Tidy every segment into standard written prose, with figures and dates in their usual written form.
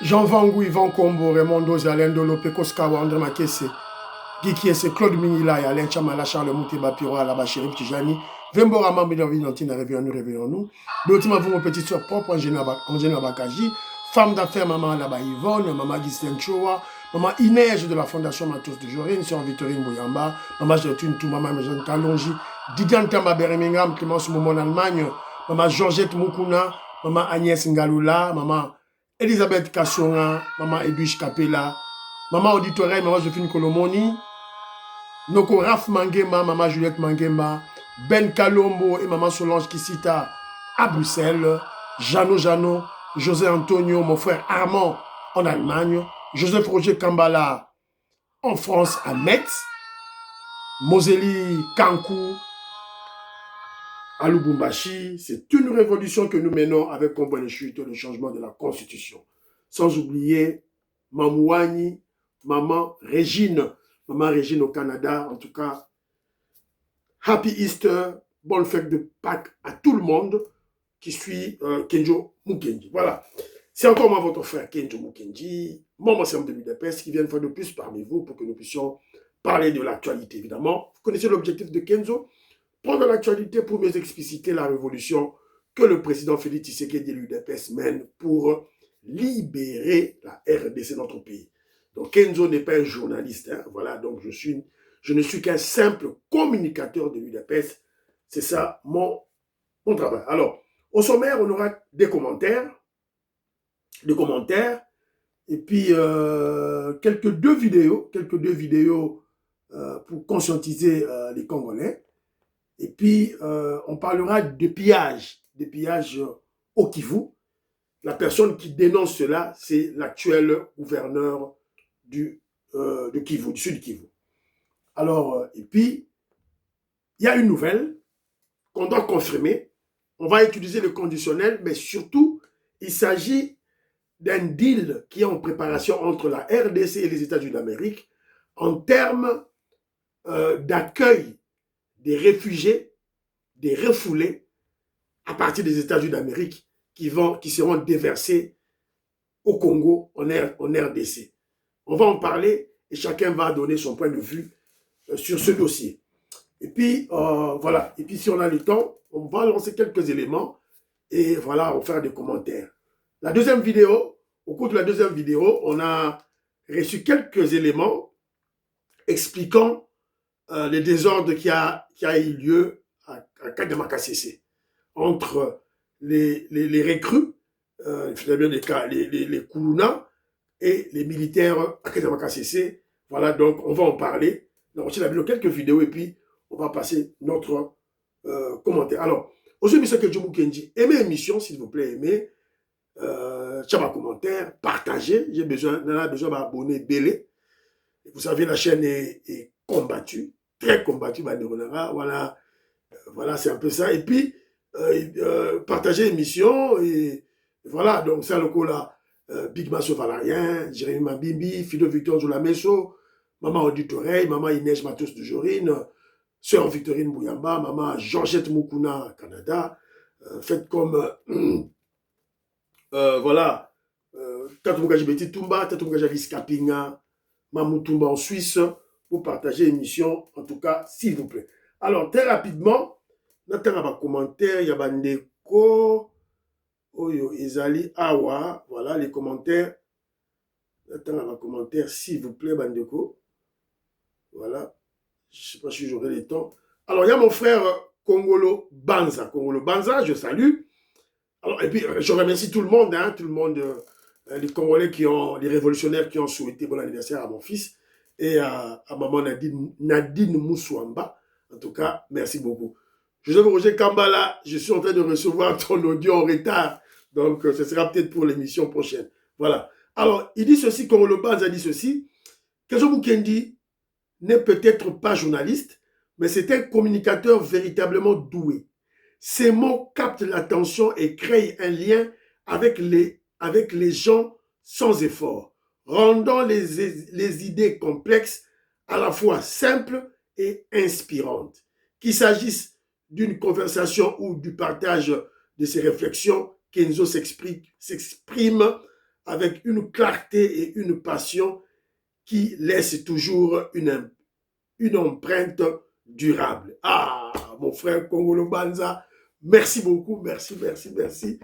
Jean Vangou, Yvan Combo, Raymond Doze, Alain Dolo, Pekos Kawa, André Makesse, Guy Kiese, Claude Minila, Alain Chamala, Charles Mouteba, Piro, Alaba, Chérif Tijani, Vembora, Mambi, Vinantine, réveillons-nous. D'autres vos petites soeurs propres, Angéna Bakaji, femme d'affaires, maman Alaba Yvonne, maman Ghislaine Choua, maman Inès de la Fondation Matos de Jorine, sœur Victorine Bouyamba, maman Gertune Tou, maman Jeanne Kalonji, Didiane Tamba Birmingham, Clémence Moumon en Allemagne, maman Georgette Moukouna, maman Agnès Ngaloula, maman Elisabeth Kassonga, maman Edwige Kapela, maman Auditoreille, maman Josephine Kolomoni, Noko Raf Mangema, maman Juliette Mangema, Ben Kalombo et maman Solange Kissita à Bruxelles, Jano, José Antonio, mon frère Armand en Allemagne, Joseph Roger Kambala en France à Metz, Moseli Kankou à Lubumbashi. C'est une révolution que nous menons avec Combo les chutes, le changement de la Constitution. Sans oublier Mamouani, maman Régine au Canada. En tout cas, Happy Easter, bonne fête de Pâques à tout le monde qui suit Kenjo Mukendi. Voilà. C'est encore moi, votre frère Kenjo Mukendi, membre de l'UDPS, qui vient une fois de plus parmi vous pour que nous puissions parler de l'actualité, évidemment. Vous connaissez l'objectif de Kenzo? Prendre l'actualité pour mieux expliciter la révolution que le président Félix Tshisekedi de l'UDPS mène pour libérer la RDC, notre pays. Donc Kenzo n'est pas un journaliste, hein, voilà, donc je ne suis qu'un simple communicateur de l'UDPS. C'est ça mon travail. Alors, au sommaire, on aura des commentaires, et puis quelques deux vidéos pour conscientiser les Congolais. Et puis, on parlera de pillage au Kivu. La personne qui dénonce cela, c'est l'actuel gouverneur de Kivu, du sud Kivu. Alors, et puis, il y a une nouvelle qu'on doit confirmer. On va utiliser le conditionnel, mais surtout, il s'agit d'un deal qui est en préparation entre la RDC et les États-Unis d'Amérique en termes d'accueil des réfugiés, des refoulés à partir des États-Unis d'Amérique qui seront déversés au Congo, en RDC. On va en parler et chacun va donner son point de vue sur ce dossier. Et puis, voilà. Et puis, si on a le temps, on va lancer quelques éléments et voilà, on va faire des commentaires. La deuxième vidéo, au cours de la deuxième vidéo, on a reçu quelques éléments expliquant les désordres qui a eu lieu à Kademakassese entre les recrues, les Koulouna et les militaires à Kademakassese. Voilà, donc on va en parler. On a quelques vidéos et puis on va passer notre commentaire. Alors, aujourd'hui, M. Kenjo Mukendi, aimez l'émission, s'il vous plaît, aimez. Tiens, commentaire, partagez. J'ai besoin d'abonner, Bélé. Vous savez, la chaîne est combattue, très combattue. Voilà, voilà, c'est un peu ça. Et puis, partagez l'émission. Et voilà, donc ça, le coup là, Big Masso Valarien, Jérémy Mabimbi, Fido Victor Zoulamesso, Maman Auditoreille, Maman Inès Matos de Jorine, Sœur Victorine Bouyamba, Maman Georgette Moukouna, Canada. Faites comme, voilà, Tatoukaji Betty Tumba, Tatoukaji Alice Kapinga, Mamoutoumba en Suisse, pour partager l'émission, en tout cas, s'il vous plaît. Alors, très rapidement, notre commentaire, il y a Bandeko, Oyo, Ezali, Awa, voilà les commentaires. Notre commentaire, s'il vous plaît, Bandeko. Voilà, je ne sais pas si j'aurai le temps. Alors, il y a mon frère Kongolo Banza. Kongolo Banza, je salue. Alors, et puis, je remercie tout le monde, hein, les Congolais les révolutionnaires qui ont souhaité bon anniversaire à mon fils et à maman Nadine Moussouamba. En tout cas, merci beaucoup. Joseph Roger Kambala, je suis en train de recevoir ton audio en retard. Donc, ce sera peut-être pour l'émission prochaine. Voilà. Alors, il dit ceci, Kongolo Banza dit ceci. Kenzo Mukendi n'est peut-être pas journaliste, mais c'est un communicateur véritablement doué. Ces mots captent l'attention et créent un lien avec les gens sans effort, rendant les idées complexes à la fois simples et inspirantes. Qu'il s'agisse d'une conversation ou du partage de ses réflexions, Kenzo s'exprime avec une clarté et une passion qui laisse toujours une empreinte durable. Ah, mon frère Kongolo Banza, merci beaucoup, merci, merci, merci.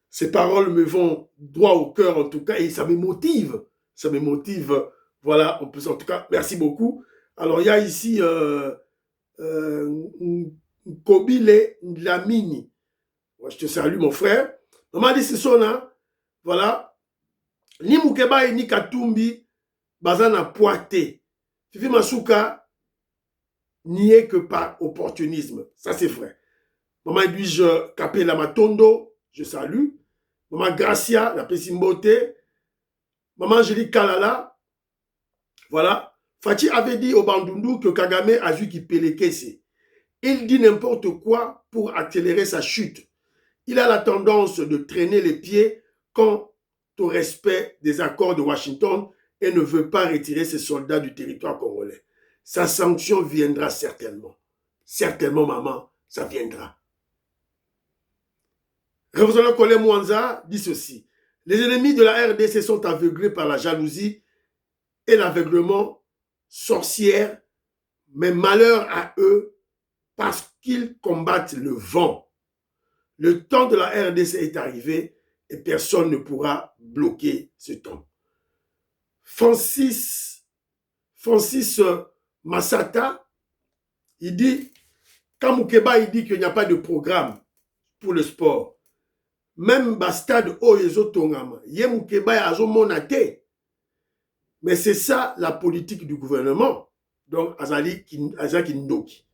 Ces paroles me vont droit au cœur en tout cas et ça me motive. Ça me motive. Voilà, en plus, en tout cas, merci beaucoup. Alors, il y a ici Kobile Lamini. Je te salue, mon frère. Maman dit c'est ça, voilà. Ni Mukeba ni Katumbi, bazana poité. Fifi Masuka n'y est que par opportunisme. Ça, c'est vrai. Maman Edwige Kapela Matondo, je salue. Maman Gracia, la Pessimbote. Maman Angélique Kalala. Voilà. Fachi avait dit au Bandundu que Kagame a vu qu'il pelekese. Il dit n'importe quoi pour accélérer sa chute. Il a la tendance de traîner les pieds quant au respect des accords de Washington et ne veut pas retirer ses soldats du territoire congolais. Sa sanction viendra certainement. Certainement, maman, ça viendra. Révolutionnaire Colin Mwanza dit ceci. Les ennemis de la RDC sont aveuglés par la jalousie et l'aveuglement sorcière, mais malheur à eux parce qu'ils combattent le vent. Le temps de la RDC est arrivé et personne ne pourra bloquer ce temps. Francis Massata, il dit, quand Moukeba il dit qu'il n'y a pas de programme pour le sport, même Bastade Oyezo Tongama, Ye Moukeba Azo Monate, mais c'est ça la politique du gouvernement. Donc, Azali Kindoki.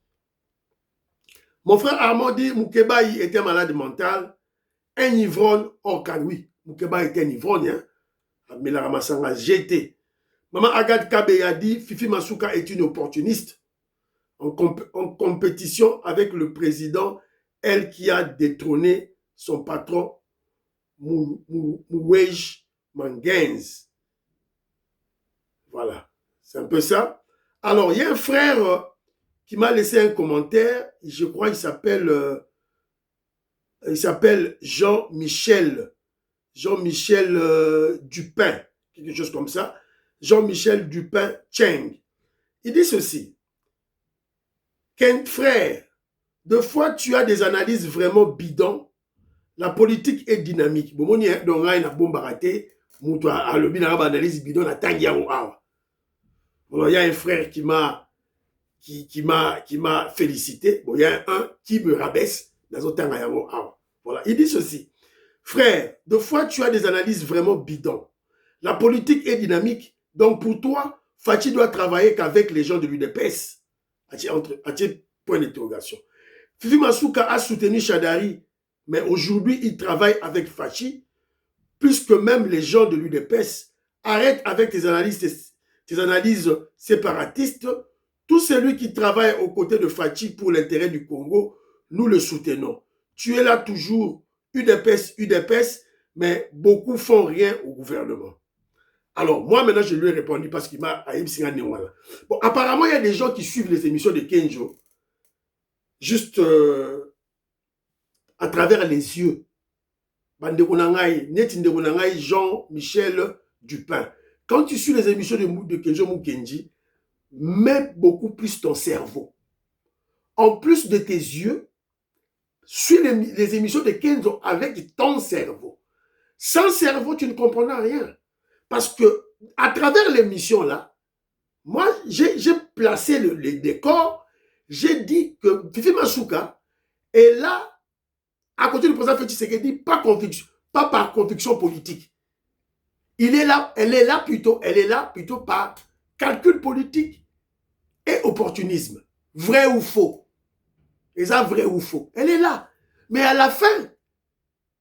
Mon frère Armand dit Moukeba était malade mental, un ivrogne hors can. Oui, Moukeba était un ivrogne, hein? Mais la Ramassanga jeté. Maman Agathe Kabeya dit Fifi Masuka est une opportuniste en compétition avec le président, elle qui a détrôné son patron Mouwej Mangenz. Voilà, c'est un peu ça. Alors, il y a un frère qui m'a laissé un commentaire, je crois qu'il s'appelle Jean-Michel Dupin, quelque chose comme ça. Jean-Michel Dupin Cheng. Il dit ceci. Qu'un frère, de fois tu as des analyses vraiment bidons, la politique est dynamique. Bon, il y a une bombe raté, il y a une analyse bidon, il y a un frère qui m'a félicité. Bon, il y a un qui me rabaisse. Voilà. Il dit ceci. Frère, de fois tu as des analyses vraiment bidons. La politique est dynamique. Donc pour toi, Fachi doit travailler qu'avec les gens de l'UDPS. Point d'interrogation. Fifi Masuka a soutenu Chadari, mais aujourd'hui il travaille avec Fachi, puisque même les gens de l'UDPS arrêtent avec tes analyses séparatistes. Tout celui qui travaille aux côtés de Fachi pour l'intérêt du Congo, nous le soutenons. Tu es là toujours, UDPS, mais beaucoup font rien au gouvernement. Alors, moi, maintenant, je lui ai répondu parce qu'il m'a... Bon, apparemment, il y a des gens qui suivent les émissions de Kenjo, juste à travers les yeux. Jean-Michel Dupin. Quand tu suis les émissions de Kenjo Mukenji, mets beaucoup plus ton cerveau. En plus de tes yeux, suis les émissions de Kenzo avec ton cerveau. Sans cerveau, tu ne comprendras rien. Parce que, à travers l'émission là, moi, j'ai placé les décors, j'ai dit que Fifi Masuka est là, à côté du président Félix Tshisekedi, pas par conviction politique. Elle est là plutôt par calcul politique et opportunisme. Vrai ou faux. Et ça, vrai ou faux. Elle est là. Mais à la fin,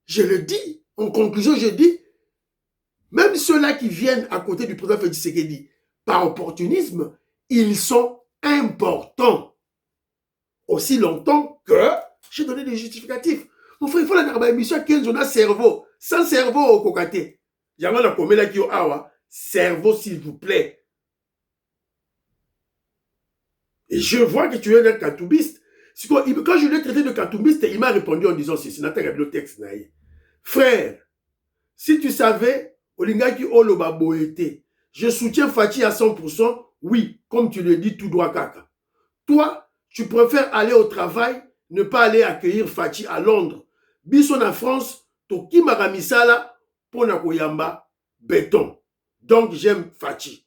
je le dis, en conclusion, je dis, même ceux-là qui viennent à côté du président Félix Tshisekedi, par opportunisme, ils sont importants. Aussi longtemps que j'ai donné des justificatifs. Mon frère, il faut la émission à 15 jours, cerveau. Sans cerveau au cocaté. J'aimerais la comédie qui a cerveau, s'il vous plaît. Et je vois que tu es un katoubiste. Quand je l'ai traité de katoubiste, il m'a répondu en disant ceci. Frère, si tu savais Olingaki Oloba Boete. Je soutiens Fachi à 100%. Oui, comme tu le dis, tout droit kaka. Toi, tu préfères aller au travail, ne pas aller accueillir Fachi à Londres. Bison en France, Toki Maramisala, Pona Koyamba, béton. Donc, j'aime Fachi.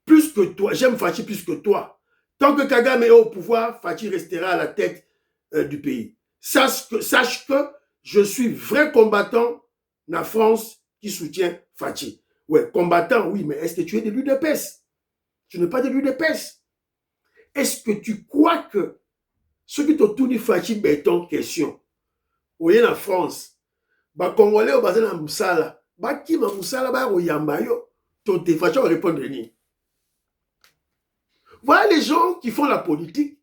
Plus que toi, j'aime Fachi plus que toi. Tant que Kagame est au pouvoir, Fachi restera à la tête du pays. Sache que je suis vrai combattant en France qui soutient Fachi. Ouais, combattant, oui, mais est-ce que tu es de l'UDPS? Tu n'es pas de l'UDPS. Est-ce que tu crois que ceux qui t'ont tout dit Fachi béton question, oui, en France, les Congolais au basé dans Moussala, qui ma Moussala, ba oyamba yo, ton Fachi va répondre ni. Voilà les gens qui font la politique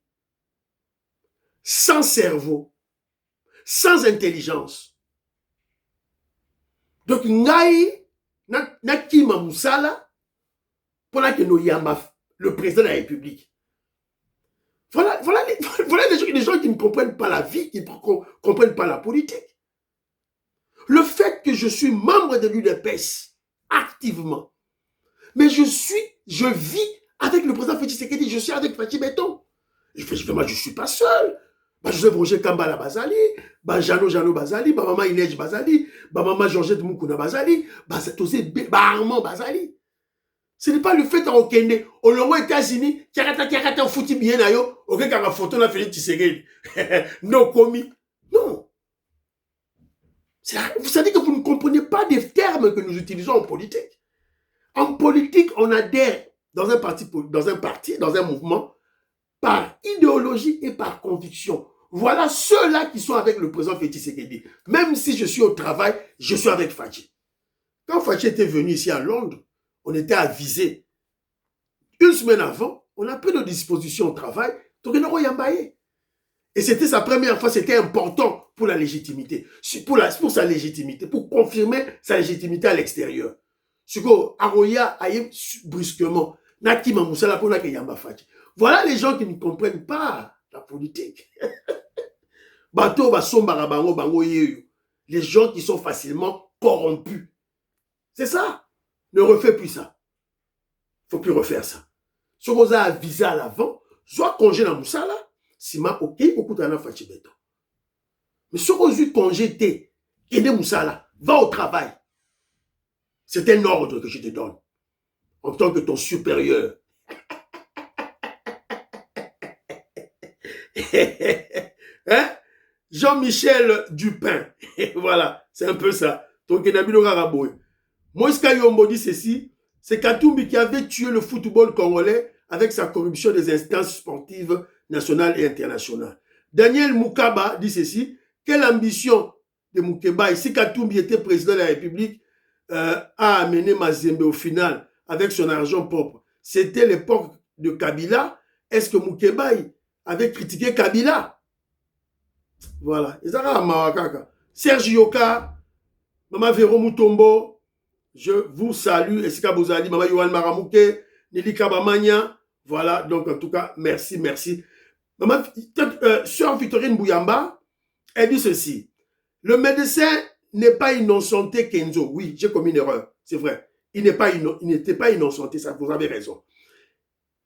sans cerveau, sans intelligence. Donc, ngai na kima Moussala pour que nous yamba le président de la République. Voilà les gens qui ne comprennent pas la vie, qui ne comprennent pas la politique. Le fait que je suis membre de l'UDPS activement, mais je vis avec le président Félix Tshisekedi, je suis avec Fachi Béton. Moi, je ne suis pas seul. Joseph Roger Kambala Bazali, Jano Bazali, maman Inej Bazali, maman Georgette Moukouna Bazali, Armand Bazali. Ce n'est pas le fait en Okende, au long aux États-Unis, Kiarata, au foutu bien ayo, au cas qu'à photo na Félix Tshisekedi. Non, commis. Non. Vous savez que vous ne comprenez pas des termes que nous utilisons en politique. En politique, on adhère dans un parti, dans un mouvement, par idéologie et par conviction. Voilà ceux-là qui sont avec le président Félix Tshisekedi. Même si je suis au travail, je suis avec Fachi. Quand Fachi était venu ici à Londres, on était avisé. Une semaine avant, on a pris nos dispositions au travail. Et c'était sa première fois, c'était important pour la légitimité. Pour sa légitimité, pour confirmer sa légitimité à l'extérieur. Aroya aïe brusquement. Voilà les gens qui ne comprennent pas la politique. Les gens qui sont facilement corrompus. C'est ça. Ne refais plus ça. Il ne faut plus refaire ça. Ce qu'on a avisé à l'avant, soit congé dans Moussala, si ma ok, beaucoup d'années Fachi Béton. Mais ce qu'on a eu congé, t'es, aidez Moussala, va au travail. C'est un ordre que je te donne. En tant que ton supérieur. Hein? Jean-Michel Dupin. Voilà, c'est un peu ça. Donc, Moïse Kayombo dit ceci, c'est Katumbi qui avait tué le football congolais avec sa corruption des instances sportives nationales et internationales. Daniel Moukaba dit ceci, quelle ambition de Moukeba, si Katumbi était président de la République, a amené Mazembe au final avec son argent propre. C'était l'époque de Kabila. Est-ce que Moukeba avait critiqué Kabila? Voilà. Serge Yoka, Maman Véro Moutombo, je vous salue. Esika Bozali, Maman Yohan Maramouke, Nelly Kabamania. Voilà, donc en tout cas, merci. Maman, Sœur Victorine Bouyamba, elle dit ceci. Le médecin n'est pas innocenté Kenzo. Oui, j'ai commis une erreur, c'est vrai. Il n'était pas innocenté, ça, vous avez raison.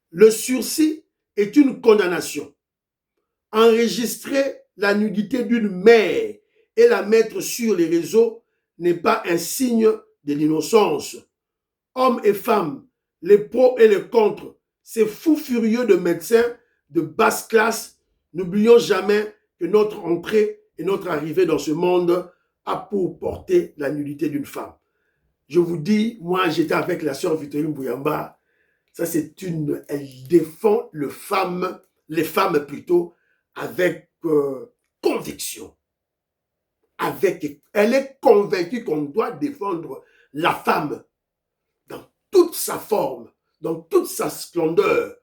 Le sursis est une condamnation. Enregistrer la nudité d'une mère et la mettre sur les réseaux n'est pas un signe de l'innocence. Hommes et femmes, les pros et les contre, ces fous furieux de médecins de basse classe, n'oublions jamais que notre entrée et notre arrivée dans ce monde a pour porter la nudité d'une femme. Je vous dis, moi j'étais avec la sœur Victorine Bouyamba, ça c'est elle défend les femmes plutôt, avec conviction. Elle est convaincue qu'on doit défendre la femme dans toute sa forme, dans toute sa splendeur.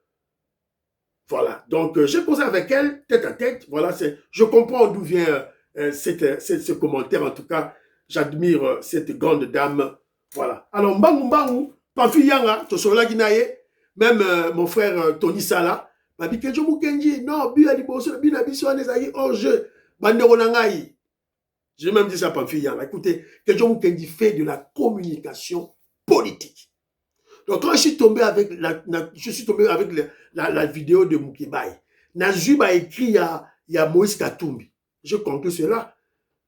Voilà, donc j'ai posé avec elle tête à tête. Voilà, je comprends d'où vient ce commentaire. En tout cas, j'admire cette grande dame. Voilà. Alors, Mbangou, Pafi Yanga, Tosola Ginaye, même mon frère Tony Sala, Babi Kenjo Mukenji, non, Bia Liboso, Bina Biso, Nezaï, hors jeu, Bandero Nangaï. J'ai même dit ça à Pamphile. Écoutez, quelqu'un qui fait de la communication politique. Donc, quand je suis tombé avec la vidéo de Mukibai, Nazub a écrit, il y a Moïse Katumbi. Je conclue cela.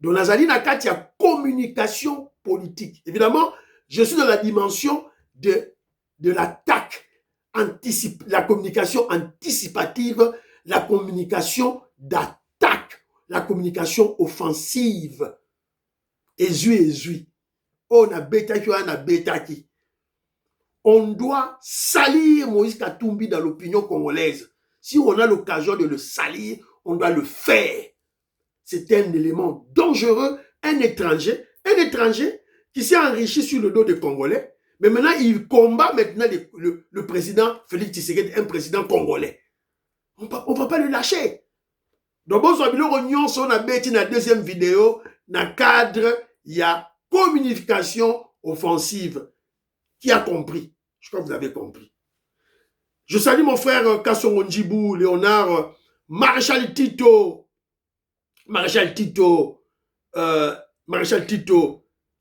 Donc, Nazali Nakat, il y a communication politique. Évidemment, je suis dans la dimension de l'attaque, la communication anticipative, la communication d'attaque, la communication offensive. Ezui. On a betaki. On doit salir Moïse Katumbi dans l'opinion congolaise. Si on a l'occasion de le salir, on doit le faire. C'est un élément dangereux, un étranger qui s'est enrichi sur le dos des Congolais, mais maintenant il combat maintenant le président Félix Tshisekedi, un président congolais. On ne va pas le lâcher. Donc, on a bêti dans la deuxième vidéo, dans le cadre, il y a communication offensive. Qui a compris? Je crois que vous avez compris. Je salue mon frère Kassongo Njibou, Léonard, Maréchal Tito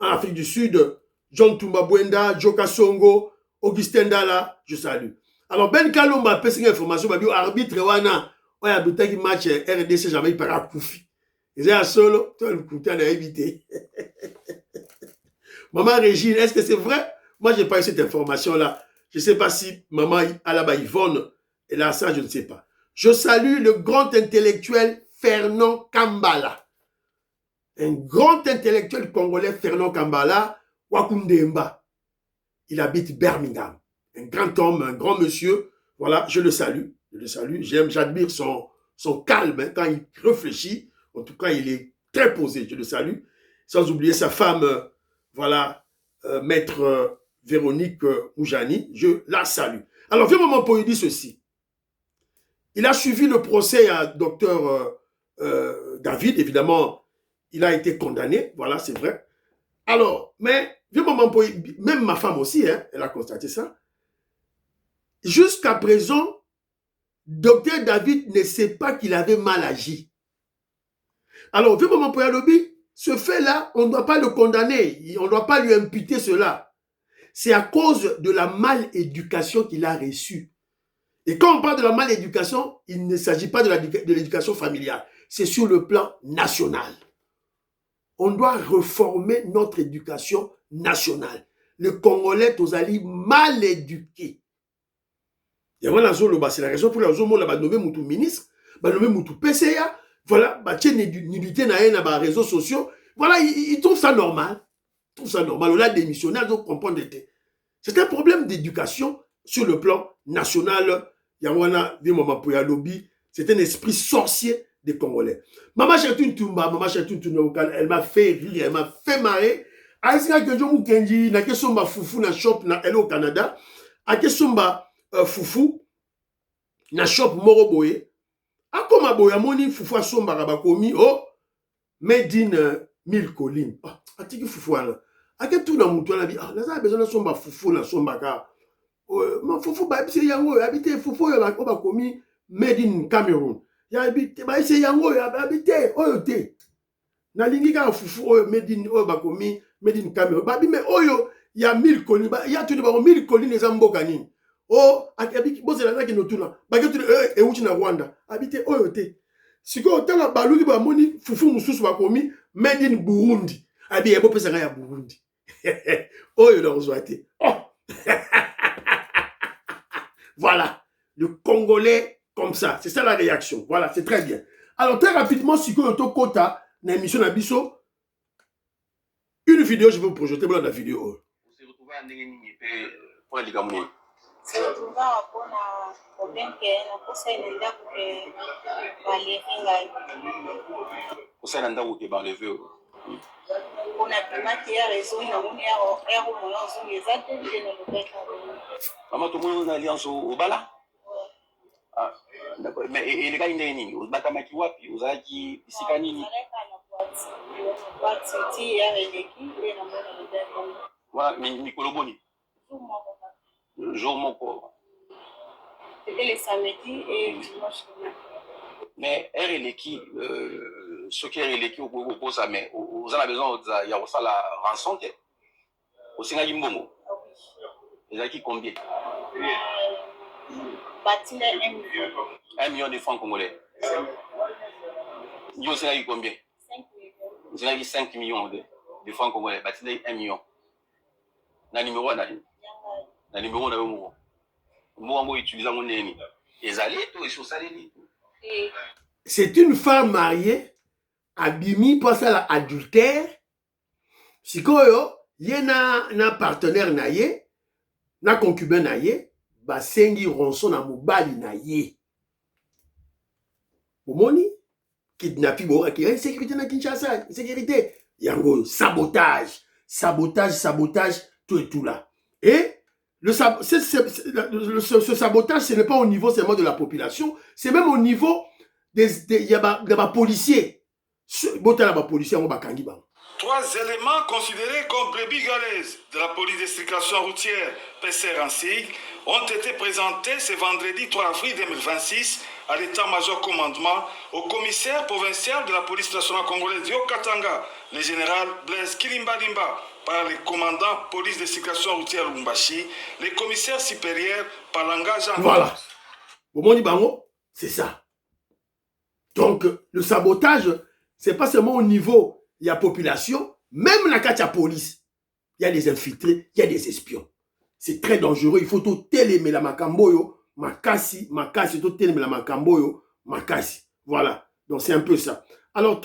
en Afrique du Sud, John Tumbabwenda, Joka Songo, Augustin Dala, je salue. Alors, Ben Kalomba, peut une information, arbitre wana, on a habité qui match RDC, j'avais pas à Koufi. Ils étaient solo, toi le coup, tu as évité. Maman Régine, est-ce que c'est vrai? Moi, je n'ai pas eu cette information-là. Je ne sais pas si maman Alaba Yvonne est là, ça, je ne sais pas. Je salue le grand intellectuel Fernand Kambala. Un grand intellectuel congolais, Fernand Kambala, Wakundemba. Il habite Birmingham. Un grand homme, un grand monsieur. Voilà, je le salue. J'admire son calme hein, quand il réfléchit. En tout cas, il est très posé. Je le salue. Sans oublier sa femme, voilà, maître Véronique Oujani. Je la salue. Alors, viens moment pour lui dire ceci. Il a suivi le procès à docteur David, évidemment, il a été condamné, voilà, c'est vrai. Alors, mais, viens moment pour même ma femme aussi, hein, elle a constaté ça. Jusqu'à présent, docteur David ne sait pas qu'il avait mal agi. Alors, viens moment pour Yalobi, ce fait-là, on ne doit pas le condamner, on ne doit pas lui imputer cela. C'est à cause de la maléducation qu'il a reçue. Et quand on parle de la maléducation, il ne s'agit pas de l'éducation familiale. C'est sur le plan national. On doit reformer notre éducation nationale. Le Congolais, tous mal éduqués. Et voilà, c'est la raison pour laquelle on a nommé Moutou ministre, nommé Moutou PCA, voilà, nudité dans les réseaux sociaux. Voilà, ils trouvent ça normal. Ils trouvent ça normal. On a démissionné, donc comprendre. C'est un problème d'éducation sur le plan national. C'est un esprit sorcier des Congolais. Maman Chertoun Toumba, elle m'a fait rire, elle m'a fait marrer. Aïsika Kedjomou Kenji, na kesomba foufou na shop na elle au Canada, a kesomba foufou na shop Moroboye. A koma boya moni foufou a somba rabakomi, oh, made in mille collines. Ah, atiki foufou ala. A ke tout na moutou la bi, ah, n'a besoin de somba foufou na somba ka. Ma foufou ba bise yango habité foufou ya ba komi made in Cameroon. Ya habité ba bise yango habité oyo te. Na lingi ka foufou oyo made in oyo ba komi made in Cameroon. Ba bi me oyo ya 1000 collines, ya tout ba 1000 collines za mboka nini. Oh, akabiki boze la ki notuna. Ba ke tout e uchi na Rwanda. Habité oyo te. Siko otala baluki ba moni foufou mususu ba komi made in Burundi. Abi ebo pesa ya Burundi. Oyo na ozwate. Oh. Voilà, le Congolais comme ça. C'est ça la réaction. Voilà, c'est très bien. Alors, très rapidement, si vous avez Kota, dans l'émission Nabiso, une vidéo, je vais vous projeter dans la vidéo. Vous se retrouvez à Nengenini pour les Camerounais. Se retrouver à un problème qui est un conseil de l'État pour les Ringai. Conseil d'État pour les Ringai. On a pu marquer la raison, on a eu des actes de nos Maman, tout le monde a une alliance au Bala. Ah, d'accord. Mais les gars, ils sont où? Ils battent à Kiwapi, ils ont dit Sikanini. Voilà, Nicolo Boni. Jour mon corps. C'était le samedi et dimanche. mais RLQ, ce qui est RLQ au ça, mais vous avez besoin il y a aussi la rançon, au Sénat Yimbongo. Ils ont qui combien? Bâti 1 million. 1 million de francs congolais. Vous avez combien? 5 millions. Vous avez 5 millions de francs congolais. Bâti 1 million. Na numéro na numéro na numéro. Moi utilisant mon ennemi. Les alliés tout et sur ça les. C'est une femme mariée, abimi pour ça l'adultère. Sikoyo, yé na partenaire na ye, na concubin na ye, ba sengi ronson na mobali na ye. Omoni, kidnapping bora ki insécurité na Kinshasa, insécurité, yango sabotage, tout et tout là. Et ce sabotage, ce n'est pas au niveau seulement de la population, c'est même au niveau des policiers. Trois éléments considérés comme brebis galeuses de la police d'extrication routière PCR en SIG ont été présentés ce vendredi 3 avril 2026 à l'état-major commandement au commissaire provincial de la police nationale congolaise Yokatanga, le général Blaise Kilimbalimba, par le commandant police d'extrication routière Lumbashi, le commissaire supérieur Palanga Jean. Voilà. Bomoni Bango, c'est ça. Donc, le sabotage, c'est pas seulement au niveau de la population, même la katia police. Il y a des infiltrés, il y a des espions. C'est très dangereux. Il faut tout télémer la makamboyo, makasi, tout télémer la makamboyo, makasi. Voilà. Donc, c'est un peu ça. Alors,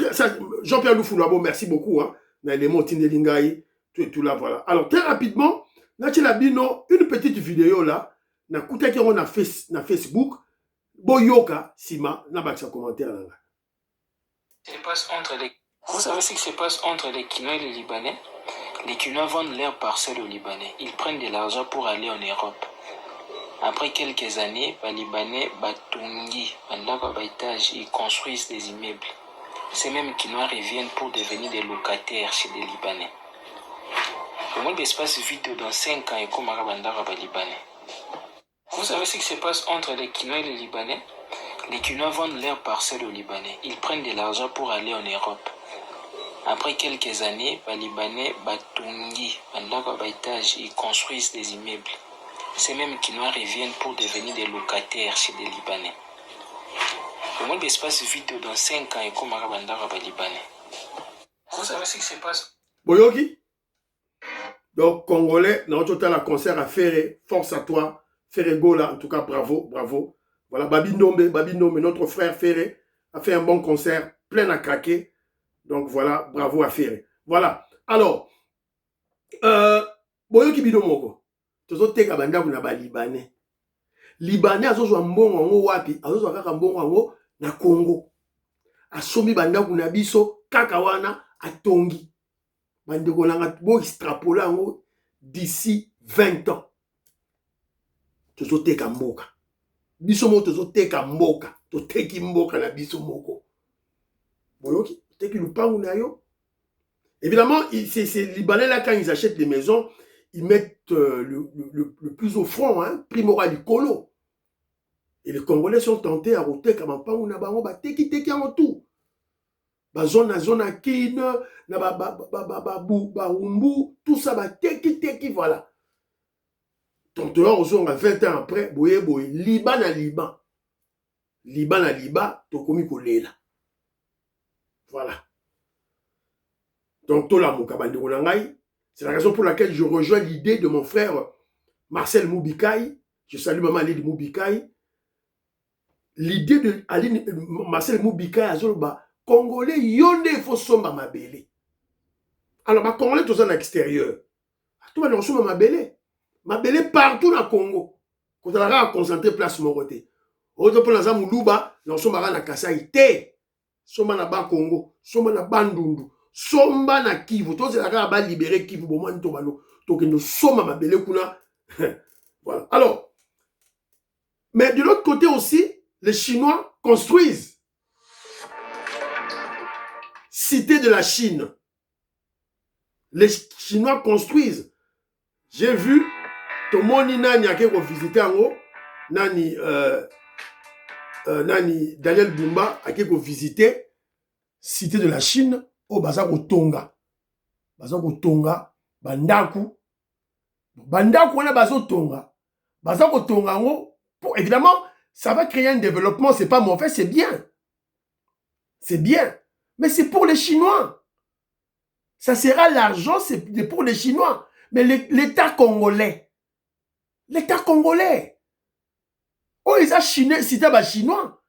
Jean-Pierre Loufoulabo, merci beaucoup. Hein. L'élément Tindelingaï, tout là, voilà. Alors, très rapidement, Nachelabino, une petite vidéo là, na kuta qui on a Facebook, Boyoka, Sima, n'a pas de commentaire là. Vous savez ce qui se passe entre les Kinois et les Libanais? Les Kinois vendent leurs parcelles aux Libanais. Ils prennent de l'argent pour aller en Europe. Après quelques années, les Libanais batungi, ils construisent des immeubles. Ces mêmes Kinois reviennent pour devenir des locataires chez les Libanais. Le moins d'espace vide dans 5 ans et comme les Libanais. Vous savez ce qui se passe entre les Kinois et les Libanais? Les Kinois vendent leurs parcelles aux Libanais. Ils prennent de l'argent pour aller en Europe. Après quelques années, les Libanais batungi, ils construisent des immeubles. Ces mêmes Kinois reviennent pour devenir des locataires chez les Libanais. Le moins d'espace vide dans 5 ans et comme les Libanais. Vous savez ce qui se passe? Boyoki? Donc, Congolais, dans notre total concert à Ferré, force à toi. Ferré Gola, en tout cas, bravo, bravo. Voilà, Babi Ndombe, notre frère Ferré, a fait un bon concert, plein à craquer. Donc voilà, bravo à Ferré. Voilà. Alors, Boyoki Bidomoko, Tozo Teka Banda Kunaba Libanais. Libanais, Azozo Mbongo Ango Wapi, Azozo Kaka Mbongo Ango na Congo. Asomi Banda Kunabiso, Kakawana, Atongi. Bande Kolanga, Bo extrapoler Ango d'ici 20 ans. Tozo Teka Mboka. Biso mo tozo teka mboka, to teki mboka na biso moko. Boyoki, teki lupangu na yo. Évidemment, ces Libanais là, quand ils achètent des maisons, ils mettent le plus au front, hein, primoral colo. Et les Congolais sont tentés à roteka mampangu na bango, ba teki en tout. Ba zona kin, na ba umbu, tout ça ba teki, voilà. Donc, on a 20 ans après, boye, Liban à Liban. Liban à Liban, tokomi kolela. Voilà. Donc, tola mukabandi ronangai. C'est la raison pour laquelle je rejoins l'idée de mon frère Marcel Moubikai. Je salue maman Aline Moubikai. L'idée de Aline, Marcel Moubikai, Azolba, Congolais, yonde, il faut somba mabele. Alors, ma Congolais, tout ça à l'extérieur. Tout va dans somba mabele. Mabele partout dans le Congo. Quand on a concentré place Moroté. Autre pour la Moulouba, nous sommes à Kasai. Somba na ba Congo, somba na Bandundu, somba na Kivu. Tous ces gens ba libérer Kivu pour moi nous tobalo. Donc nous sommes mabele kuna. Voilà. Alors, mais de l'autre côté aussi, les Chinois construisent. Cité de la Chine. Les Chinois construisent. J'ai vu Tomoni nani a visité en haut, nani Nani, Daniel Bumba a visité cité de la Chine au Bazako Tonga. Bazako Tonga, Bandaku. Bandaku, on a Bazako Tonga. Bazako Tonga, évidemment, ça va créer un développement, c'est pas mauvais, c'est bien. C'est bien. Mais c'est pour les Chinois. Ça sera l'argent, c'est pour les Chinois. Mais l'État congolais, oh, ils ont chinois, cité ba chinois.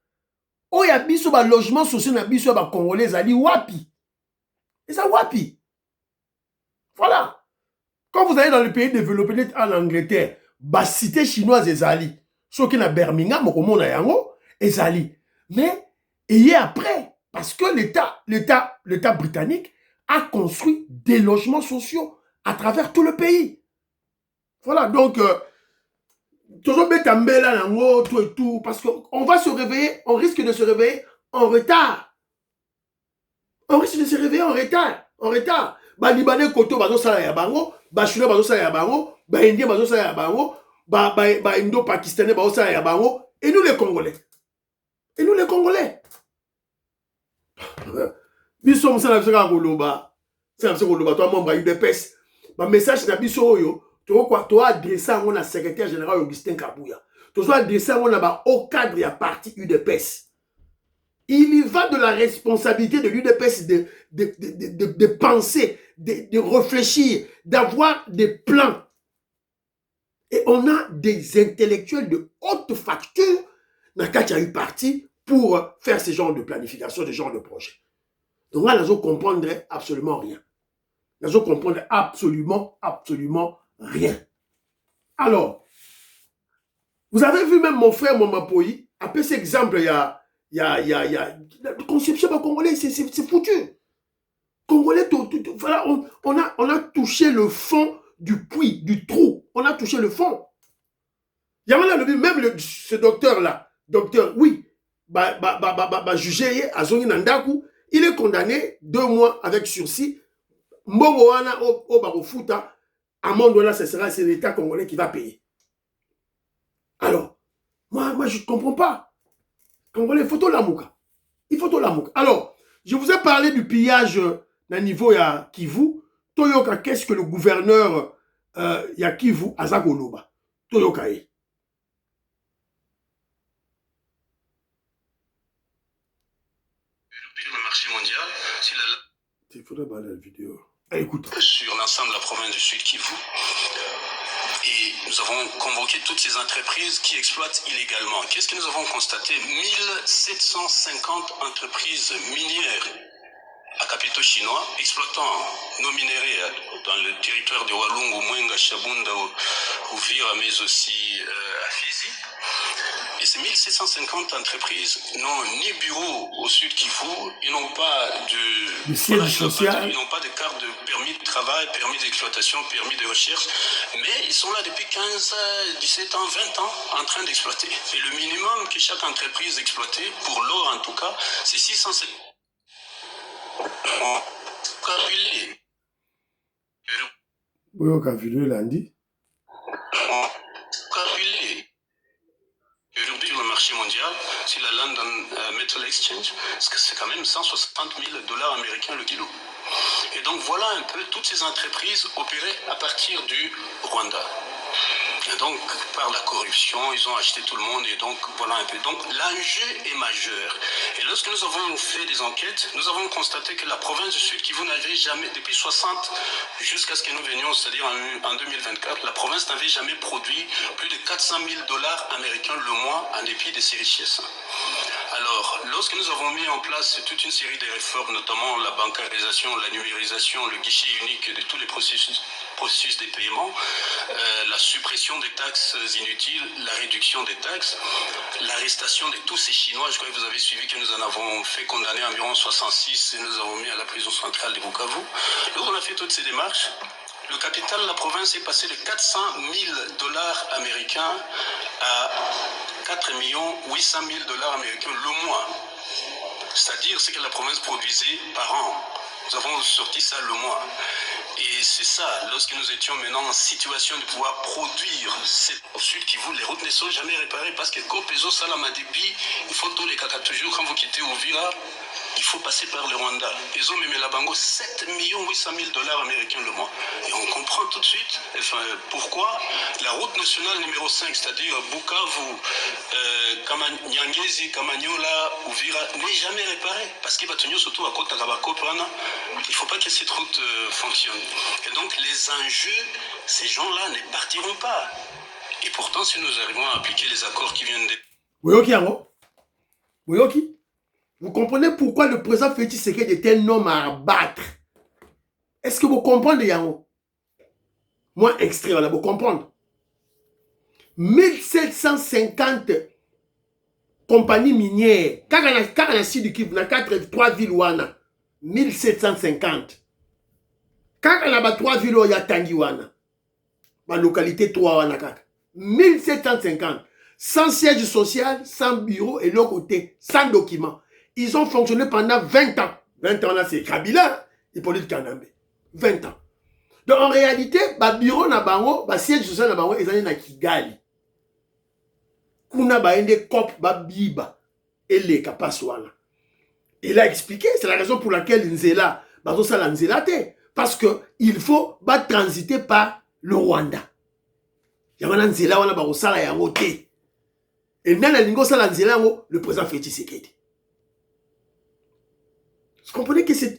Oh, il y a biso ba logement social na biso ba congolais, ils ont wapi. Ils ont wapi. Voilà. Quand vous allez dans les pays développés en Angleterre, ba cité chinoise ezali. Ceux qui na Birmingham, au na yango, ezali. Mais, et après, parce que l'État britannique a construit des logements sociaux à travers tout le pays. Voilà, donc, toujours betambela nango, tout et tout, parce qu'on va se réveiller, on risque de se réveiller en retard. On risque de se réveiller en retard. Ba Libanais koto bazo sala ya bango, ba Chinois bazo sala ya bango, ba Indien bazo sala ya bango, ba Indo-Pakistanais bazo sala ya bango, et nous les Congolais. Biso msala bisaka koloba. C'est un peu toi membre UDPS. Ma message na biso oyo, to adresser à mon secrétaire général Augustin Kabouya. To adresser à mon au cadre ya parti UDPS. Il y va de la responsabilité de l'UDPS de penser, de réfléchir, d'avoir des plans. Et on a des intellectuels de haute facture dans le eu parti pour faire ce genre de planification, ce genre de projet. Donc là, nous ne comprendre absolument rien. Nous ne comprendre absolument rien. Alors, vous avez vu même mon frère Momapoyi, après cet exemple, il y a la conception congolais, c'est foutu. Congolais, voilà, on a touché le fond du puits, du trou. On a touché le fond. Il y a même ce docteur-là, oui, jugé à Zongi Nandaku, il est condamné 2 mois avec sursis. Mbogoana au Barofuta, à Mondola, c'est l'État congolais qui va payer. Alors, moi je ne comprends pas. Congolais, il faut tout l'amouka. Alors, je vous ai parlé du pillage d'un niveau ya Kivu. Toyoka, qu'est-ce que le gouverneur ya Kivu, Azagoloba. Toyoka est. Le marché mondial, il faudrait parler la vidéo. Écoute. Sur l'ensemble de la province du Sud Kivu. Et nous avons convoqué toutes ces entreprises qui exploitent illégalement. Qu'est-ce que nous avons constaté? 1750 entreprises minières à capitaux chinois exploitant nos minéraux dans le territoire de Walungu, Mwenga, Chabunda, Uvira, mais aussi à Fizi. Et ces 1750 entreprises n'ont ni bureau au Sud Kivu, ils n'ont pas de siège social, ils n'ont pas de carte de permis de travail, permis d'exploitation, permis de recherche, mais ils sont là depuis 15, 17 ans, 20 ans en train d'exploiter. Et le minimum que chaque entreprise exploitée, pour l'or en tout cas, c'est 650. Oui, on a vu le lundi. Aujourd'hui, sur le marché mondial, sur la London Metal Exchange, c'est quand même 160 000 $ américains le kilo. Et donc voilà un peu toutes ces entreprises opérées à partir du Rwanda. Et donc, par la corruption, ils ont acheté tout le monde et donc voilà un peu. Donc l'enjeu est majeur. Et lorsque nous avons fait des enquêtes, nous avons constaté que la province du Sud Kivu n'avait jamais, depuis 60 jusqu'à ce que nous venions, c'est-à-dire en 2024, la province n'avait jamais produit plus de 400 000 $ américains le mois en dépit de ses richesses. Alors, lorsque nous avons mis en place toute une série de réformes, notamment la bancarisation, la numérisation, le guichet unique de tous les processus des paiements, la suppression des taxes inutiles, la réduction des taxes, l'arrestation de tous ces Chinois, je crois que vous avez suivi que nous en avons fait condamner environ 66 et nous avons mis à la prison centrale de Bukavu. Donc on a fait toutes ces démarches. Le capital de la province est passé de 400 000 $ américains à 4 800 000 $ américains le mois. C'est-à-dire ce que la province produisait par an. Nous avons sorti ça le mois. Et c'est ça, lorsque nous étions maintenant en situation de pouvoir produire cette au Sud Kivu, les routes ne sont jamais réparées parce que Kopezo Salamadipi, il faut tous les caca toujours quand vous quittez Uvira, il faut passer par le Rwanda. Ils ont mis la bango 7 800 000 dollars américains le mois. Et on comprend tout de suite pourquoi la route nationale numéro 5, c'est-à-dire Bukavu, Nyangezi, Kamanyola, Uvira, n'est jamais réparée. Parce qu'il va tenir surtout à Kota Kabako, il ne faut pas que cette route fonctionne. Et donc les enjeux, ces gens-là ne partiront pas. Et pourtant, si nous arrivons à appliquer les accords qui viennent de... Boyoki, vous comprenez pourquoi le président Félix Tshisekedi était un homme à abattre? Est-ce que vous comprenez, Yango? Moi, extrait, on a vous comprendre. 1750 compagnies minières. Quand on a Sud Kivu, on a 3 villes, 1750. Quand on a 3 villes, il y a Tangiwana. Ma localité 3 1750. Sans siège social, sans bureau et l'autre côté, sans document. Ils ont fonctionné pendant 20 ans. 20 ans là, c'est Kabila, Hippolyte Kanambe. 20 ans. Donc en réalité, le bureau na bango, le siège social na bango, ils sont na Kigali. Kuna ba ende kop ba biba et les kapaswana. Il a expliqué, c'est la raison pour laquelle Nzela, la Nzela te, parce que il faut pas transiter par le Rwanda. Yamana Nzela wana ba osala yango te. Et nana lingo sala Nzela yango, le président Félix Tshisekedi. Vous comprenez que c'est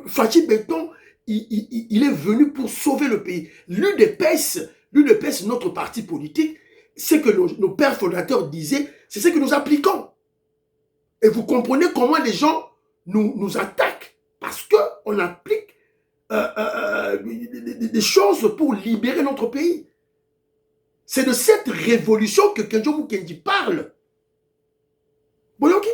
Fachi Béton, il est venu pour sauver le pays. L'UDPS, notre parti politique, c'est que nos pères fondateurs disaient, c'est ce que nous appliquons. Et vous comprenez comment les gens nous attaquent. Parce qu'on applique des choses pour libérer notre pays. C'est de cette révolution que Kenjo Mukendi parle. Boyoki?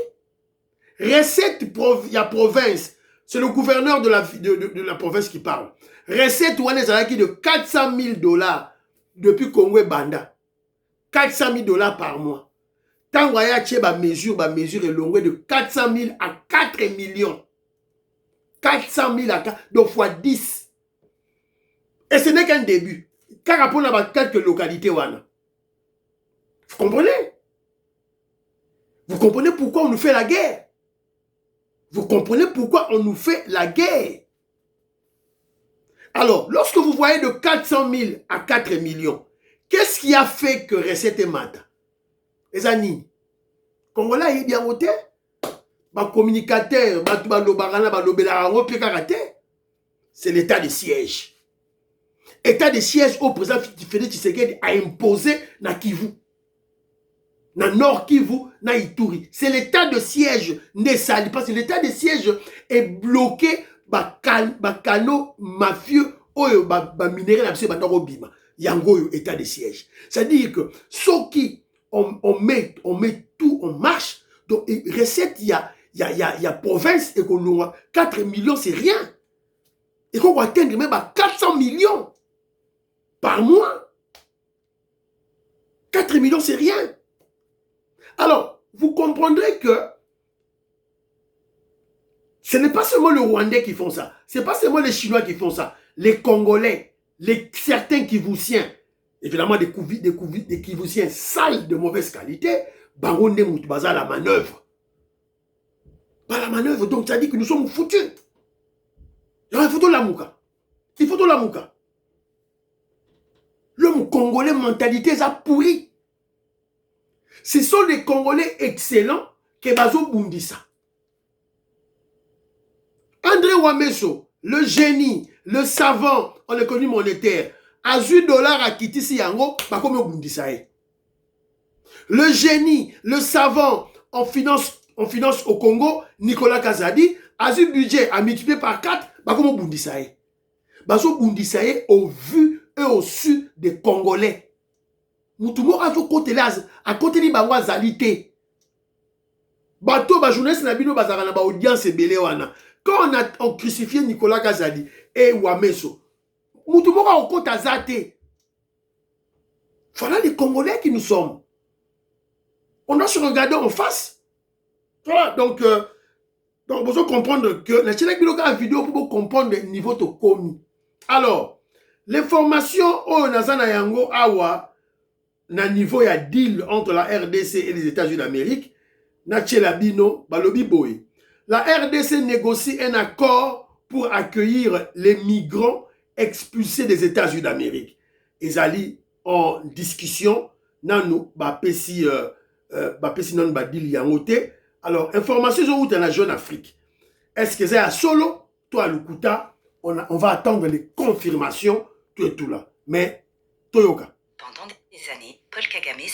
Recette, il y a province. C'est le gouverneur de la province qui parle. Recette Ouane de 400 000 dollars depuis Congo et Banda. 400 000 dollars par mois. Tant que ba mesure est longue de 400 000 à 4 millions. 400 000 à 4, donc fois 10. Et ce n'est qu'un début. Car on a quelques localités. Vous comprenez? Vous comprenez pourquoi on nous fait la guerre? Vous comprenez pourquoi on nous fait la guerre? Alors, lorsque vous voyez de 400 000 à 4 millions, qu'est-ce qui a fait que recette est mata? Les amis, Congolais, il y a bien voté. Les communicateurs, c'est l'état de siège. État de siège au président Félix Tshisekedi a imposé na Kivu. Na Nord Kivu, na Ituri. C'est l'état de siège Nessali. Parce que l'état de siège est bloqué par canaux mafieux ou par minéraux bima. Yango état de siège. C'est-à-dire que ceux qui on met tout en marche. Donc recette il y a province et qu'on 4 millions c'est rien. Et qu'on va atteindre même à 400 millions par mois. 4 millions c'est rien. Alors, vous comprendrez que ce n'est pas seulement les Rwandais qui font ça. Ce n'est pas seulement les Chinois qui font ça. Les Congolais, certains Kivusiens, évidemment des Kivusiens sales de mauvaise qualité, Baronde Moutbaza la manœuvre. Pas la manœuvre, donc ça dit que nous sommes foutus. Il faut tout la mouka. Il faut tout la mouka. L'homme congolais, mentalité, ça pourri. Ce sont des Congolais excellents qui bazo bundisa. André Wameso, le génie, le savant en économie monétaire, a $8 à Kitisi Yango, pas comme bundisa. Le génie, le savant en finance au Congo, Nicolas Kazadi, a eu budget à multiplier par 4, pas comme bundisa. Bazo bundisa au vu et au su des Congolais. Moutumo a tout côté là, à côté de Bawa Zalité. Bateau, ba journaliste Nabino Bazarana, ba audience belé wana. Quand on crucifié Nicolas Kazadi et Wameso, Moutumo a au côté à Zate. Voilà les Congolais qui nous sommes. On doit se regarder en face. Voilà, donc, Donc, vous comprendre que la chaîne vidéo pour comprendre le niveau de commis. Alors, l'information au Nazana Yango Awa, na niveau ya deal entre la RDC et les États-Unis d'Amérique, na Tchelabino, Balobi Boy. La RDC négocie un accord pour accueillir les migrants expulsés des États-Unis d'Amérique. Ils allaient en discussion, nanou, bapesi non badil yangote. Alors, information sur où dans la jeune Afrique. Est-ce que c'est à solo, toi, Lukuta, on va attendre les confirmations, tout et tout là. Mais, Toyoka. Pendant des années, Paul Kagame,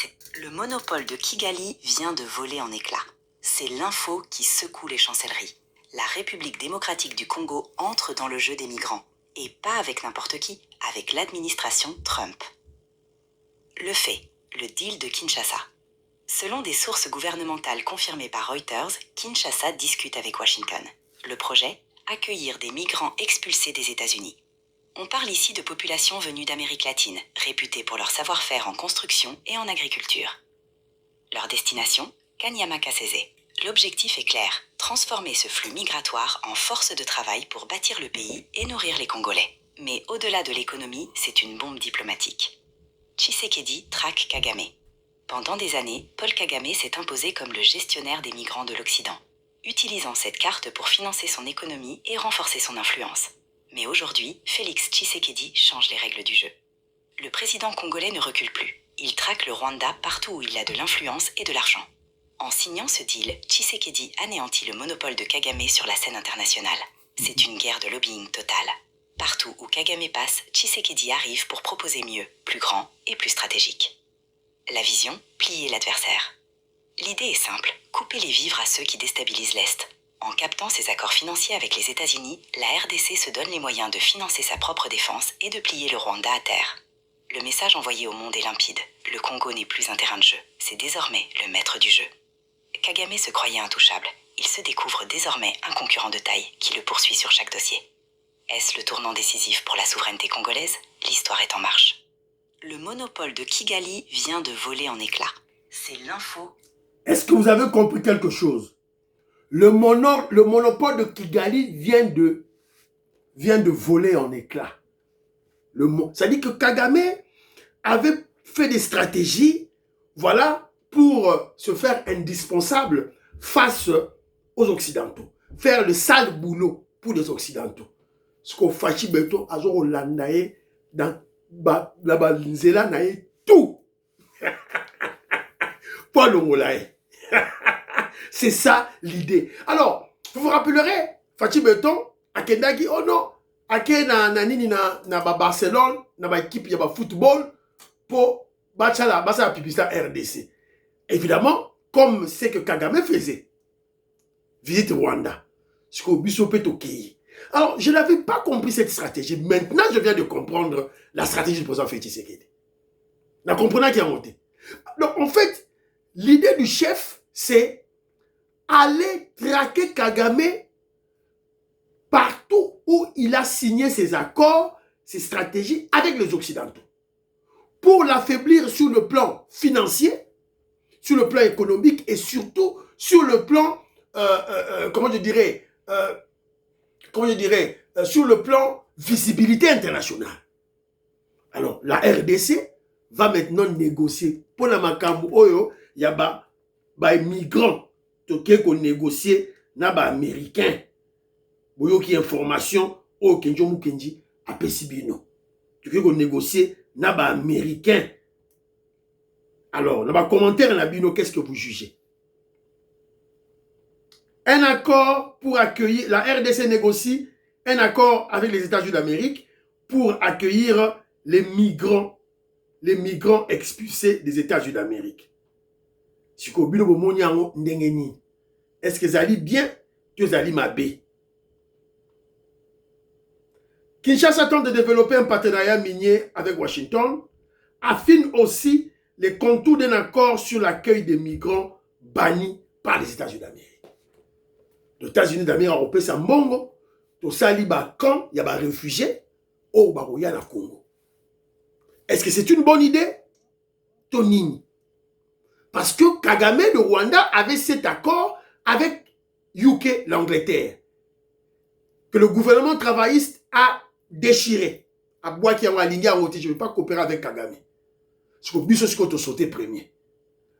le monopole de Kigali vient de voler en éclats. C'est l'info qui secoue les chancelleries. La République démocratique du Congo entre dans le jeu des migrants. Et pas avec n'importe qui, avec l'administration Trump. Le fait, le deal de Kinshasa. Selon des sources gouvernementales confirmées par Reuters, Kinshasa discute avec Washington. Le projet, accueillir des migrants expulsés des États-Unis. On parle ici de populations venues d'Amérique latine, réputées pour leur savoir-faire en construction et en agriculture. Leur destination, Kanyama-Kasese. L'objectif est clair, transformer ce flux migratoire en force de travail pour bâtir le pays et nourrir les Congolais. Mais au-delà de l'économie, c'est une bombe diplomatique. Tshisekedi traque Kagame. Pendant des années, Paul Kagame s'est imposé comme le gestionnaire des migrants de l'Occident, utilisant cette carte pour financer son économie et renforcer son influence. Mais aujourd'hui, Félix Tshisekedi change les règles du jeu. Le président congolais ne recule plus. Il traque le Rwanda partout où il a de l'influence et de l'argent. En signant ce deal, Tshisekedi anéantit le monopole de Kagame sur la scène internationale. C'est une guerre de lobbying totale. Partout où Kagame passe, Tshisekedi arrive pour proposer mieux, plus grand et plus stratégique. La vision, plier l'adversaire. L'idée est simple, couper les vivres à ceux qui déstabilisent l'Est. En captant ses accords financiers avec les États-Unis, la RDC se donne les moyens de financer sa propre défense et de plier le Rwanda à terre. Le message envoyé au monde est limpide. Le Congo n'est plus un terrain de jeu, c'est désormais le maître du jeu. Kagame se croyait intouchable. Il se découvre désormais un concurrent de taille qui le poursuit sur chaque dossier. Est-ce le tournant décisif pour la souveraineté congolaise? L'histoire est en marche. Le monopole de Kigali vient de voler en éclats. C'est l'info. Est-ce que vous avez compris quelque chose? Le monopole de Kigali vient de voler en éclats. Ça dit que Kagame avait fait des stratégies, voilà, pour se faire indispensable face aux Occidentaux. Faire le sale boulot pour les Occidentaux. Ce qu'on fait, beto, azo landaye dans la balinzela nae tout. Pas le molaye. C'est ça l'idée. Alors, vous vous rappellerez, Fachi Beton, à Kendaki, oh non, à Kenanini na Barcelone, na ba équipe ya ba football pour battre la publicité RDC. Évidemment, comme c'est que Kagame faisait, visite Rwanda, ce que Bissopé Toki. Alors, je n'avais pas compris cette stratégie. Maintenant, je viens de comprendre la stratégie du président Félix Tshisekedi. La comprenant qui a monté. Donc, en fait, l'idée du chef, c'est aller traquer Kagame partout où il a signé ses accords, ses stratégies avec les Occidentaux. Pour l'affaiblir sur le plan financier, sur le plan économique et surtout sur le plan, sur le plan visibilité internationale. Alors, la RDC va maintenant négocier. Pour la Makambu Oyo, il y a des migrants qui ont négocié na ba américain. Boyo qui information au Kenjo Mukenji à Pesibino. Qui ont négocié na ba américain. Alors, dans ma commentaire, Nabino, qu'est-ce que vous jugez? Un accord pour accueillir, la RDC négocie un accord avec les États-Unis d'Amérique pour accueillir les migrants expulsés des États-Unis d'Amérique. Est-ce que ça allait bien que ça allait mal? Kinshasa tente de développer un partenariat minier avec Washington, affine aussi les contours d'un accord sur l'accueil des migrants bannis par les États-Unis d'Amérique. Les États-Unis d'Amérique ont fait ça mongo, tout ça quand il y a des réfugiés au Baroya na Congo. Est-ce que c'est une bonne idée? Tonini. Parce que Kagame de Rwanda avait cet accord avec UK, l'Angleterre, que le gouvernement travailliste a déchiré. À bois qui a aligné à je ne veux pas coopérer avec Kagame. Parce que Bisso, c'est qu'on sauté premier.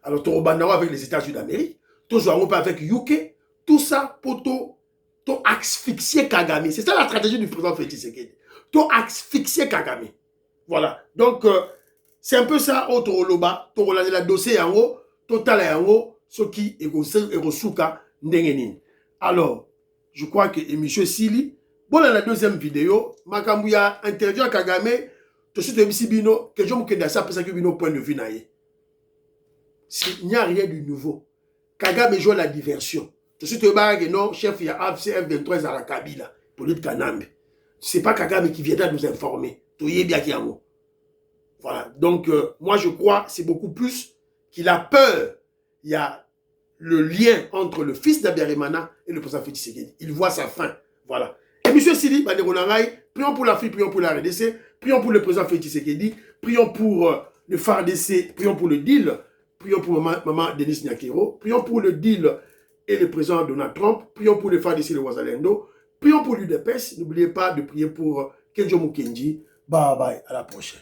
Alors, tu as avec les États-Unis d'Amérique, tu as avec UK, tout ça pour asphyxier Kagame. C'est ça la stratégie du président Félix Tshisekedi. Tu asphyxier Kagame. Voilà. Donc, c'est un peu ça, autre loba, tu as la dossier en haut, total en haut, ce qui est Rosuka Ndengenin. Alors, je crois que M. Sili, bon, dans la deuxième vidéo, Makambouya interview à Kagame, tout de suite, M. Bino, que je me kende à ça, parce que Bino point de vue naïe. Il n'y a rien de nouveau. Kagame joue la diversion. Tout de suite, non, chef, il y a F23 à la Kabila, pour lui de Kanambe. Ce n'est pas Kagame qui viendra nous informer. Voilà. Donc, moi, je crois que c'est beaucoup plus qu'il a peur. Il y a le lien entre le fils d'Abiyarimana et le président Félix Tshisekedi. Il voit sa fin. Voilà. Et M. Sili, prions pour l'Afrique, prions pour la RDC, prions pour le président Félix Tshisekedi, prions pour le FARDC, prions pour le deal, prions pour maman Denis Nyakero, prions pour le deal et le président Donald Trump, prions pour le FARDC et le Wazalendo, prions pour l'UDPS. N'oubliez pas de prier pour Kenjo Mukendi. Bye bye, à la prochaine.